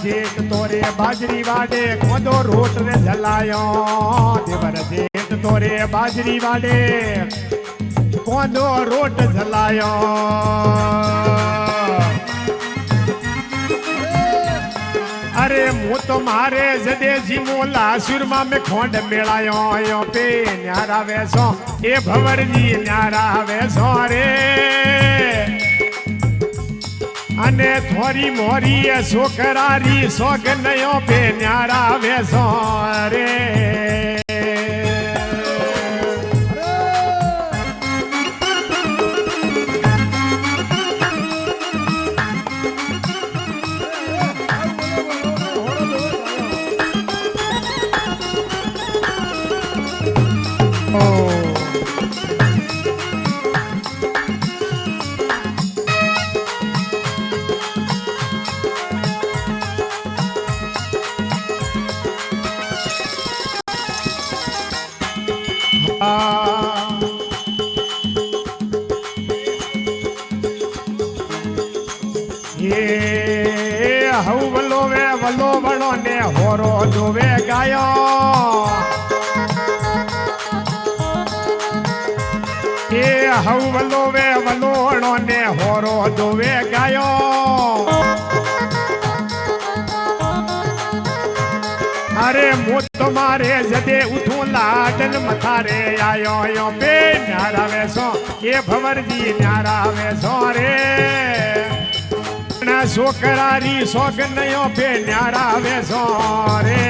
जेठ तोरे बाजरी वाडे कोदो रोट रे झलायो देवर जेठ तोरे बाजरी वाडे कोदो रोट झलायो अरे मु तो मारे जदे जिमोला सुरमा में खोंड मेलायो यो पे न्यारा वेसो ए भवर जी न्यारा वेसो रे अने थोरी मोरी सोकरारी सोग नयो पे न्यारा वेसो रे ये हऊ वलो वे वलो बड़ो ने होरो दोवे गायो ये हऊ वलो वे वलोड़ो ने होरो दोवे गायो अरे मु तुम्हारे जदे उठूं लाडन मथारे आयो यो पे न्यारा वेसो ये भवर जी न्यारा वेसो रे सोकरारी सोग नयो पे न्यारा वेसो रे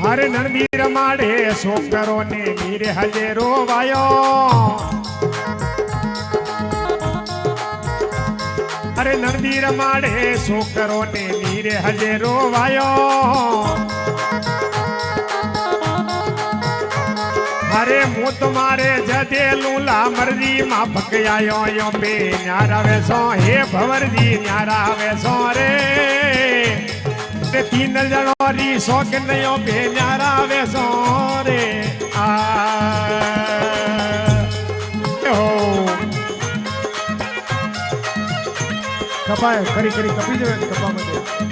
हरे नंदीर माड़े सोकरो ने मीरे हजेरो वायो अरे नंदीर माड़े सोकरो ने मीरे हजेरो वायो अरे मु तुम्हारे जदे लूला मर्जी मा भक आयो यो पे न्यारा वेसो हे भवर जी न्यारा वेसो रे तीन जनो री सोग नयो पे न्यारा वेसो रे कपाय करी करी कपी जो कपा मध्ये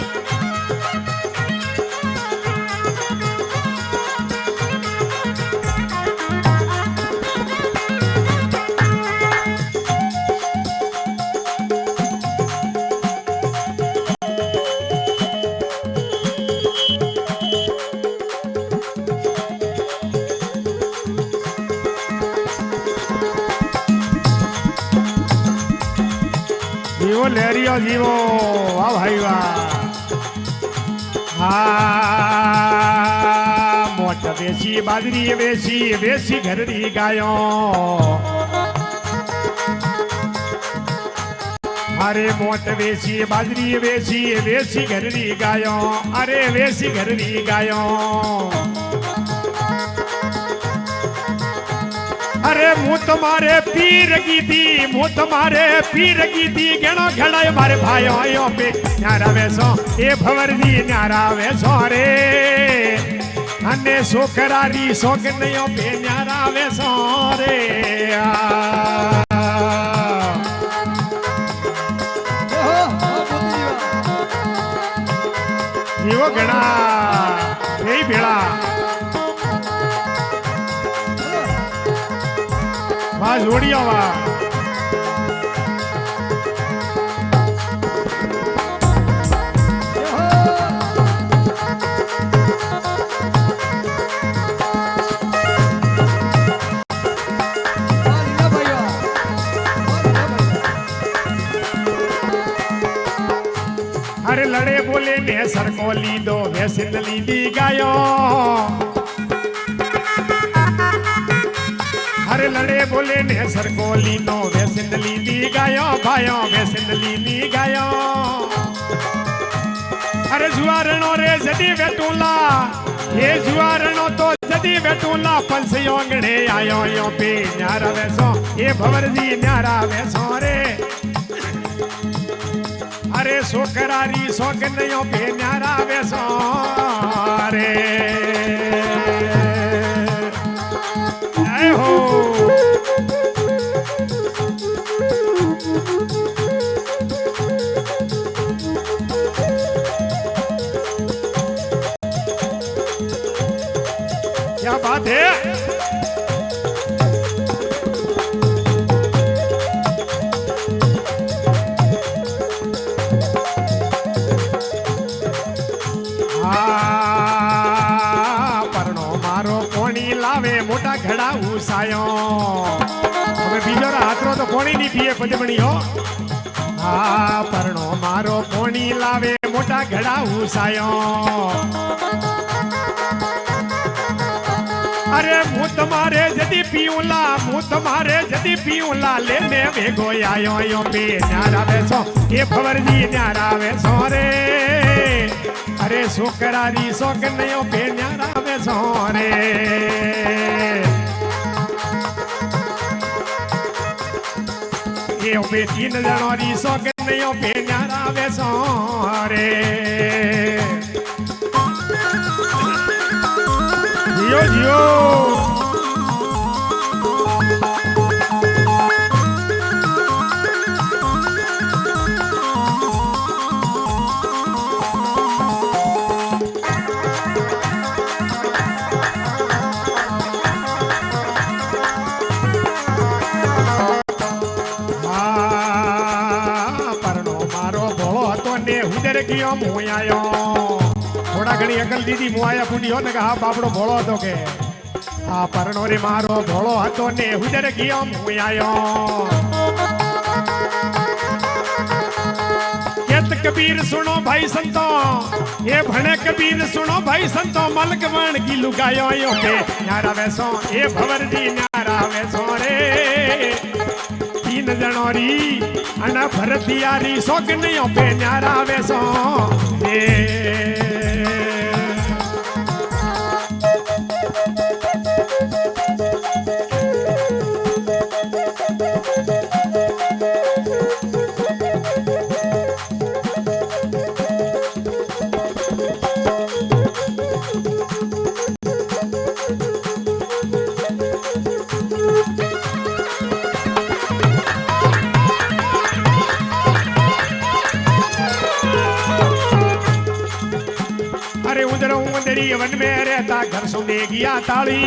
जीवो लहरियो जीवो वाह भाई वाह हाँ मोट बेसी बाजरी बेसी बेसी घरड़ी गायो अरे मोट बेसी बाजरी बेसी बेसी घरड़ी गायो अरे बेसी घरड़ी गायो अरे मु तुम्हारे पीर की थी मु तुम्हारे पीर की थी गणो घड़ा मारे भाइयों आयो पे न्यारा वेसो ए भवर जी न्यारा वेसो रे अने सोकरारी सोग नयो पे न्यारा वेसो रे जीवो घड़ा यही भेड़ा वाह जोड़िया वाह अरे लड़े बोले ने सर को लीदो वैसे लीदी गायो અરે બોલે ને સરકોલી નો વેસંદલી ની ગાયો ભાયો વેસંદલી ની ગાયો અરે જુવારણો રે જડી વેટુલા એ જુવારણો તો જડી વેટુલા પલસયો અંગડે આયો યો પે ન્યારા વેસો એ ભવરજી ન્યારા વેસો રે અરે સોકરારી સોકનયો પે ન્યારા વેસો રે જય હો क्या बात है પરણો મારો કોણી લાવે મોટા ઘડા ઉસાયો હવે બીજો હાથરો તો કોણી ની પીએ પજમણીઓ પરણો મારો કોણી લાવે મોટા ઘડા ઉસાયો अरे मुँह तुम्हारे जदी पीऊला मुँह तुम्हारे जदी पीऊला लेने भेगो आयो यो पे न्यारा वेसो ये भवरजी न्यारा वेसो रे अरे सोकरारी सोकनयो पे न्यारा वेसो रे ये पे 3 जणोरी सोकनयो पे न्यारा वेसो रे जियो जियो परनो मारो भोळो हतो ने हुदर गयो मुं आयो थोड़ा घड़ी अकल दीदी मुआया फूटी हो ने कहा बापड़ो भोळो હતો કે આ પરણો રે મારો ભોળો હતો ને હુદર ગયો હું આયો કેત કબીર સુનો ભાઈ સંતો એ ભણે કબીર સુનો ભાઈ સંતો મલક વણ કી લુગાયો યો કે ન્યારા વેસો એ ભવરજી ન્યારા વેસો રે 3 જણોરી અના ભરતિયારી સોગનયો પે ન્યારા વેસો એ अरे उधर उंदरी वन में रहता घर सुने गया ताली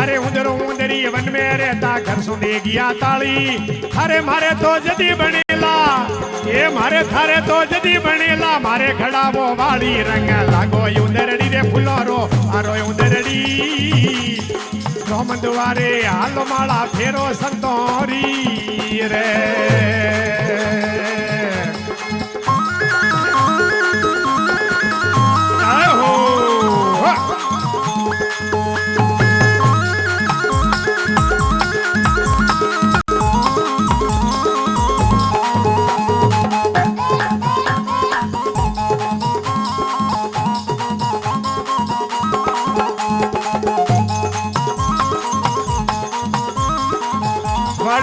अरे उधर उंदरी वन में रहता घर सुने गया ताली अरे मारे तो जदी बनेला ये मारे थारे तो जदी बनेला मारे खड़ा वो वाली रंग लागो उंदरड़ी रे फुलोरो आरो उंदरड़ी रोम दुआरे हालो माला फेरो संतोरी रे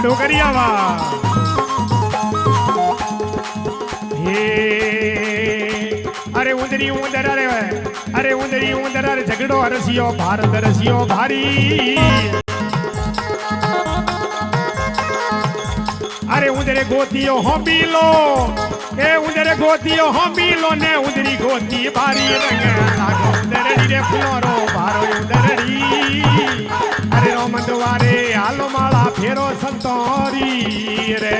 ढोकरिया अरे उंदरी उंदर अरे उंदरी उंदर अरे झगड़ो रसियो भारत रसियो भारी अरे उंदरे गोतियो होंबीलो ए उंदरे गोतियो होंबीलो ने उंदरी गोती भारी रंग लागो उंदरड़ी रे फुलोरो भारो उंदरड़ी अरे रोम दुआरे हालो माला फेरो संतोरी रे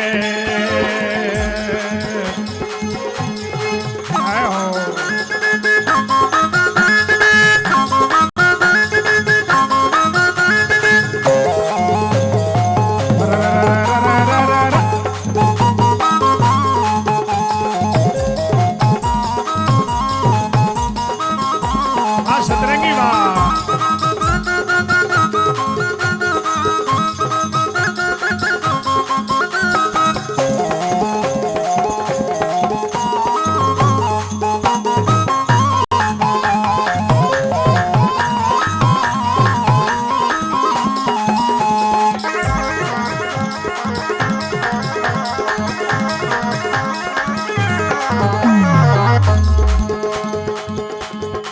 सतरंगी वाह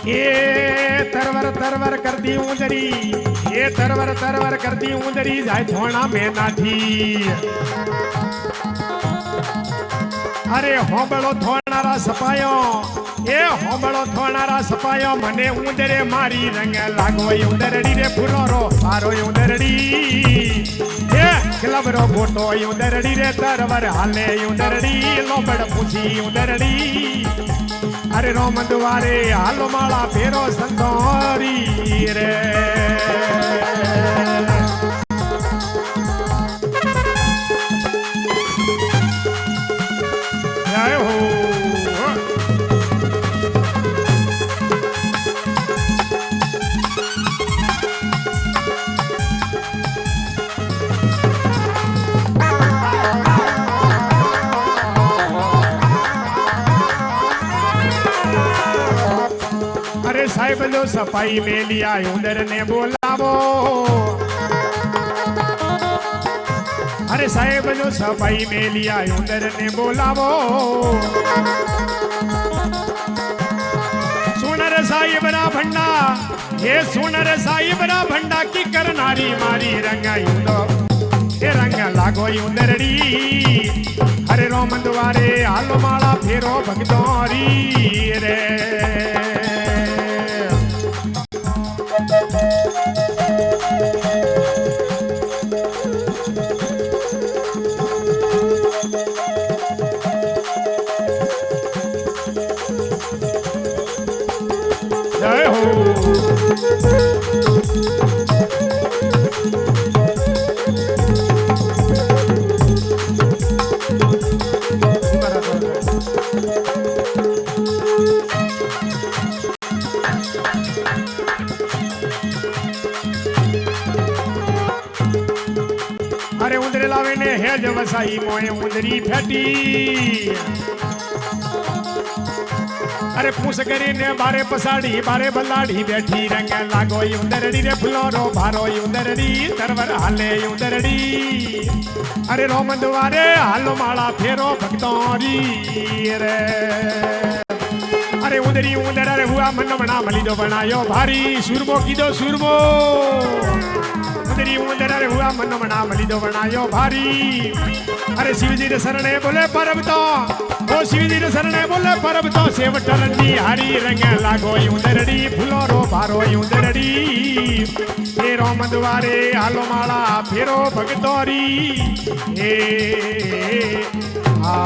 ये तरवर तरवर कर दी उंदरी, ये तरवर तरवर कर दी उंदरी जाए थोड़ा में नाठी। अरे होंबळो थोणारा सपायो, ए होंबळो थोणारा सपायो मने उंदरे मारी रंग लागो उंदरडी रे फूलो रो मारो उंदरडी। ए क्लबरो गोटो उंदरडी रे तरवर हाले उंदरडी लोबड़ पूछी उंदरडी। अरे रोम दुआरे हालो माला फेरो संतोरी रे। जय हो। अरे साहिब लो सफाई में लिया उंदर ने बोलावो। अरे साहेब लो सफाई में लिया उंदर ने बोलावो। सुनर साहिब ना भंडा, ये सुनर साहिब ना भंडा की करनारी मारी रंगा उंदो ये रंग लागो उंदरडी। अरे रोम द्वारे हालो माला फेरो भगदौरी रे। जय हो। अरे उंदरे लावे ने हेज वसाई मोए उंदरी फटी। अरे पूछ करी ने बारे पसाड़ी बारे बल्लाड़ी बैठी रंग लागो उंदरडी रे फुलोरो भारो उंदरडी तरवर हाले उंदरडी। अरे रोम द्वारे हालो माला फेरो भगदौरी रे। अरे उंदरी उंदर अरे हुआ मन बना मली दो बनायो भारी सुरमो की दो सुरमो। उंदरी उंदर अरे हुआ मन बना मली दो बनायो भारी। अरे शिव जी रे शरणे बोले परब तो, ओ शिव जी रे शरणे बोले परब तो सेवट रंडी हरी रंग लागो उंदरडी फुलोरो भारो उंदरडी। ये रोम द्वारे हालो माला फेरो भगदौरी ए आ।